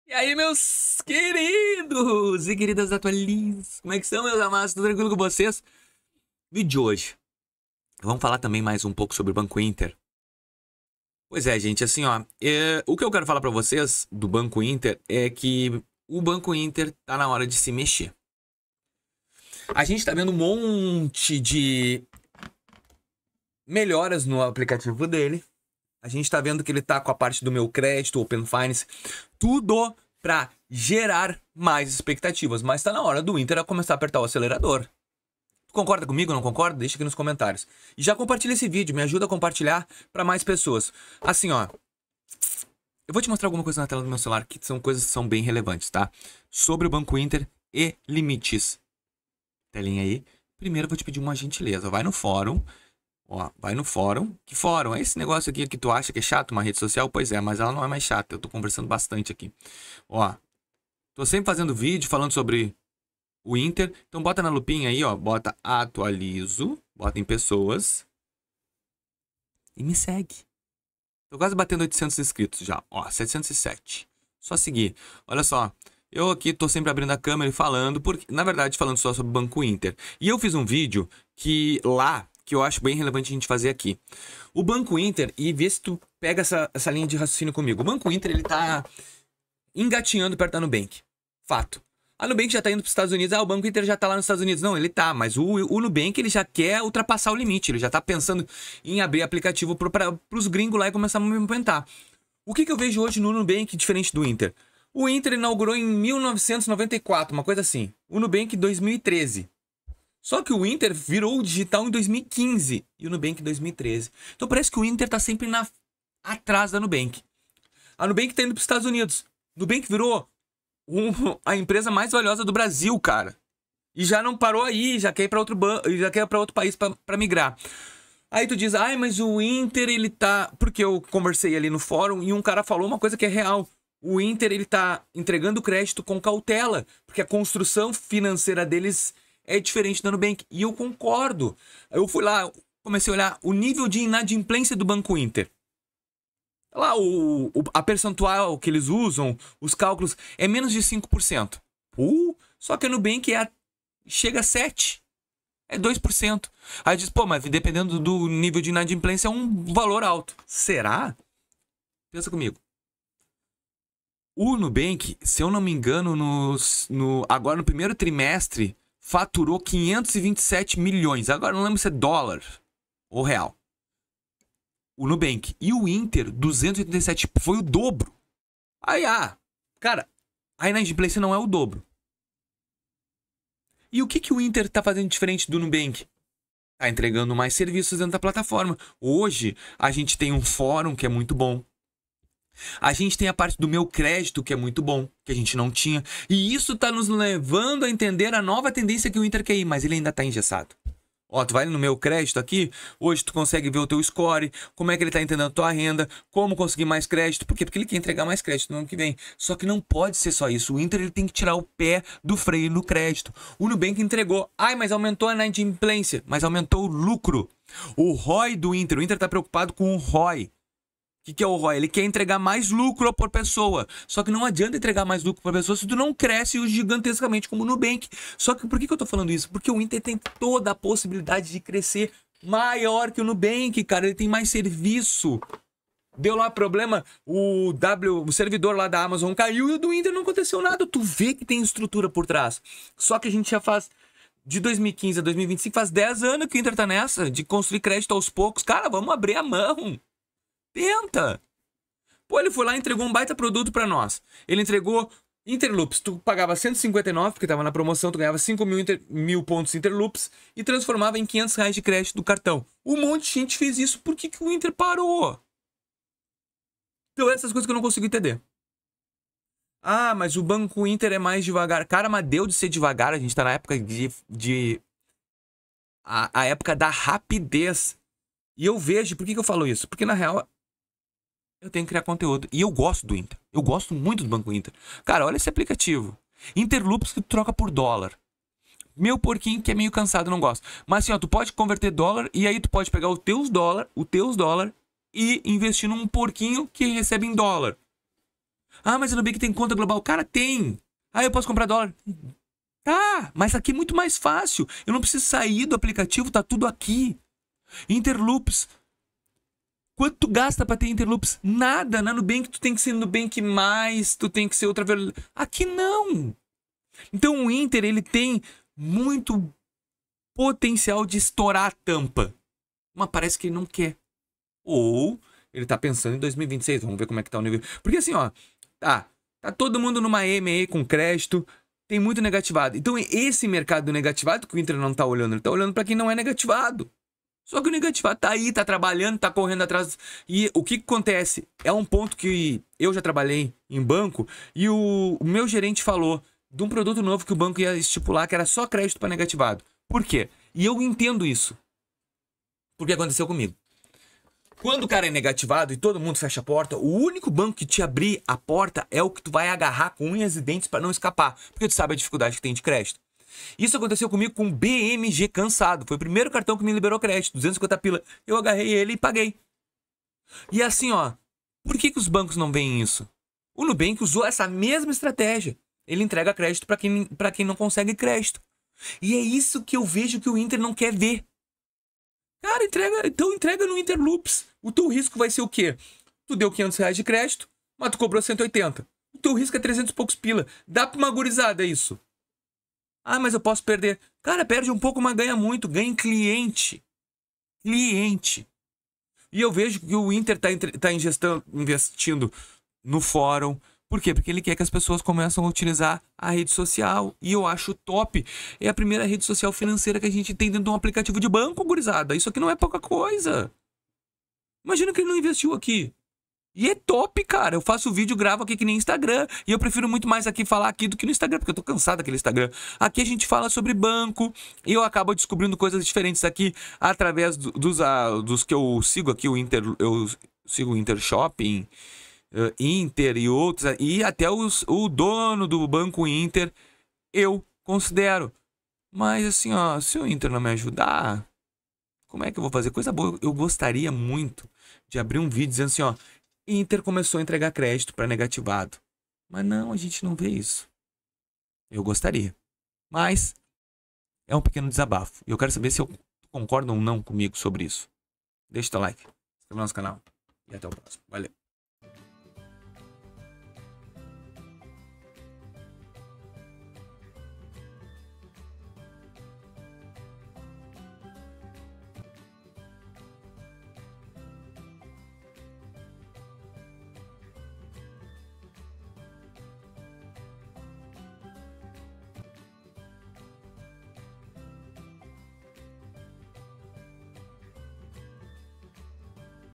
E aí, meus queridos e queridas atualizadas, como é que estão, meus amados? Tudo tranquilo com vocês? Vídeo de hoje, vamos falar também mais um pouco sobre o Banco Inter. Pois é, gente, assim, ó, o que eu quero falar pra vocês do Banco Inter é que o Banco Inter tá na hora de se mexer. A gente tá vendo um monte de melhoras no aplicativo dele. A gente tá vendo que ele tá com a parte do Meu Crédito, Open Finance, tudo pra gerar mais expectativas. Mas tá na hora do Inter começar a apertar o acelerador. Tu concorda comigo ou não concorda? Deixa aqui nos comentários. E já compartilha esse vídeo, me ajuda a compartilhar pra mais pessoas. Assim, ó, eu vou te mostrar alguma coisa na tela do meu celular que são coisas que são bem relevantes, tá? Sobre o Banco Inter e limites. Telinha aí. Primeiro eu vou te pedir uma gentileza. Vai no fórum. Ó, vai no fórum. Que fórum? É esse negócio aqui que tu acha que é chato, uma rede social? Pois é, mas ela não é mais chata. Eu tô conversando bastante aqui. Ó, tô sempre fazendo vídeo falando sobre o Inter. Então bota na lupinha aí, ó. Bota atualizo. Bota em pessoas. E me segue. Tô quase batendo 800 inscritos já. Ó, 707. Só seguir. Olha só. Eu aqui tô sempre abrindo a câmera e falando, porque, na verdade, falando só sobre o Banco Inter. E eu fiz um vídeo que eu acho bem relevante a gente fazer aqui. O Banco Inter, e vê se tu pega essa linha de raciocínio comigo. O Banco Inter, ele tá engatinhando perto da Nubank. Fato. A Nubank já tá indo para os Estados Unidos. Ah, o Banco Inter já tá lá nos Estados Unidos. Não, ele tá, mas o Nubank, ele já quer ultrapassar o limite. Ele já tá pensando em abrir aplicativo para os gringos lá e começar a movimentar. O que eu vejo hoje no Nubank diferente do Inter? O Inter inaugurou em 1994, uma coisa assim. O Nubank em 2013. Só que o Inter virou o digital em 2015 e o Nubank em 2013. Então parece que o Inter tá sempre atrás da Nubank. A Nubank tá indo para os Estados Unidos. Nubank virou a empresa mais valiosa do Brasil, cara. E já não parou aí, já quer ir para outro país para migrar. Aí tu diz, ai, mas o Inter, ele tá... Porque eu conversei ali no fórum e um cara falou uma coisa que é real. O Inter, ele tá entregando crédito com cautela, porque a construção financeira deles é diferente da Nubank. E eu concordo. Eu fui lá, comecei a olhar o nível de inadimplência do Banco Inter. Lá, a percentual que eles usam, os cálculos, é menos de 5%. Só que a Nubank chega a 7%. É 2%. Aí diz, pô, mas dependendo do nível de inadimplência é um valor alto. Será? Pensa comigo. O Nubank, se eu não me engano, agora no primeiro trimestre, faturou 527 milhões. Agora não lembro se é dólar ou real. O Nubank. E o Inter, 287. Foi o dobro. Aí, cara, a inadimplência não é o dobro. E o que o Inter tá fazendo diferente do Nubank? Tá entregando mais serviços dentro da plataforma. Hoje, a gente tem um fórum que é muito bom. A gente tem a parte do Meu Crédito, que é muito bom, que a gente não tinha. E isso tá nos levando a entender a nova tendência que o Inter quer ir, mas ele ainda tá engessado. Ó, tu vai no Meu Crédito aqui, hoje tu consegue ver o teu score, como é que ele tá entendendo a tua renda, como conseguir mais crédito. Por quê? Porque ele quer entregar mais crédito no ano que vem. Só que não pode ser só isso. O Inter, ele tem que tirar o pé do freio no crédito. O Nubank entregou. Ai, mas aumentou a inadimplência, mas aumentou o lucro. O ROI do Inter, o Inter tá preocupado com o ROI. O que é o ROI? Ele quer entregar mais lucro por pessoa. Só que não adianta entregar mais lucro por pessoa se tu não cresce gigantescamente como o Nubank. Só que por que eu tô falando isso? Porque o Inter tem toda a possibilidade de crescer maior que o Nubank, cara. Ele tem mais serviço. Deu lá problema, o servidor lá da Amazon caiu e o do Inter não aconteceu nada. Tu vê que tem estrutura por trás. Só que a gente já faz... De 2015 a 2025, faz 10 anos que o Inter tá nessa, de construir crédito aos poucos. Cara, vamos abrir a mão. Tenta! Pô, ele foi lá e entregou um baita produto pra nós. Ele entregou Interloops. Tu pagava 159, porque tava na promoção, tu ganhava 5 mil pontos Interloops e transformava em 500 reais de crédito do cartão. Um monte de gente fez isso. Por que o Inter parou? Então, essas coisas que eu não consigo entender. Ah, mas o Banco Inter é mais devagar. Cara, mas deu de ser devagar. A gente tá na época a época da rapidez. E eu vejo... Por que eu falo isso? Porque, na real... Eu tenho que criar conteúdo. E eu gosto do Inter. Eu gosto muito do Banco Inter. Cara, olha esse aplicativo. Interloops que tu troca por dólar. Meu porquinho que é meio cansado, não gosto. Mas assim, ó, tu pode converter dólar e aí tu pode pegar os teus dólar e investir num porquinho que recebe em dólar. Ah, mas o Nubank tem conta global. Cara, tem. Ah, eu posso comprar dólar. Tá, mas aqui é muito mais fácil. Eu não preciso sair do aplicativo, tá tudo aqui. Interloops. Quanto tu gasta pra ter Interloops? Nada. Na Nubank tu tem que ser Nubank mais, tu tem que ser outra... Aqui não. Então o Inter, ele tem muito potencial de estourar a tampa. Mas parece que ele não quer. Ou ele tá pensando em 2026. Vamos ver como é que tá o nível. Porque assim, ó. Tá todo mundo numa ME com crédito. Tem muito negativado. Então esse mercado negativado que o Inter não tá olhando. Ele tá olhando pra quem não é negativado. Só que o negativado tá aí, tá trabalhando, tá correndo atrás. E o que acontece? É um ponto que eu já trabalhei em banco. E o meu gerente falou de um produto novo que o banco ia estipular que era só crédito para negativado. Por quê? E eu entendo isso. Porque aconteceu comigo. Quando o cara é negativado e todo mundo fecha a porta, o único banco que te abrir a porta é o que tu vai agarrar com unhas e dentes para não escapar. Porque tu sabe a dificuldade que tem de crédito. Isso aconteceu comigo com o BMG cansado. Foi o primeiro cartão que me liberou crédito, 250 pila. Eu agarrei ele e paguei. E assim, ó, por que os bancos não veem isso? O Nubank usou essa mesma estratégia. Ele entrega crédito para quem não consegue crédito. E é isso que eu vejo que o Inter não quer ver. Cara, entrega no Interloops. O teu risco vai ser o quê? Tu deu R$500 de crédito, mas tu cobrou 180. O teu risco é 300 e poucos pila. Dá pra uma gurizada isso. Ah, mas eu posso perder. Cara, perde um pouco, mas ganha muito. Ganha em cliente. Cliente. E eu vejo que o Inter tá investindo no fórum. Por quê? Porque ele quer que as pessoas comecem a utilizar a rede social. E eu acho top. É a primeira rede social financeira que a gente tem dentro de um aplicativo de banco, gurizada. Isso aqui não é pouca coisa. Imagina que ele não investiu aqui. E é top, cara. Eu faço vídeo, gravo aqui que nem Instagram. E eu prefiro muito mais aqui falar aqui do que no Instagram, porque eu tô cansado daquele Instagram. Aqui a gente fala sobre banco. E eu acabo descobrindo coisas diferentes aqui através dos que eu sigo aqui. Eu sigo o Inter Shopping, Inter e outros. E até o dono do Banco Inter eu considero. Mas assim, ó, se o Inter não me ajudar, como é que eu vou fazer? Coisa boa. Eu gostaria muito de abrir um vídeo dizendo assim, ó. Inter começou a entregar crédito para negativado. Mas não, a gente não vê isso. Eu gostaria. Mas é um pequeno desabafo. E eu quero saber se eu concordo ou não comigo sobre isso. Deixa o teu like, se inscreva no nosso canal. E até o próximo. Valeu.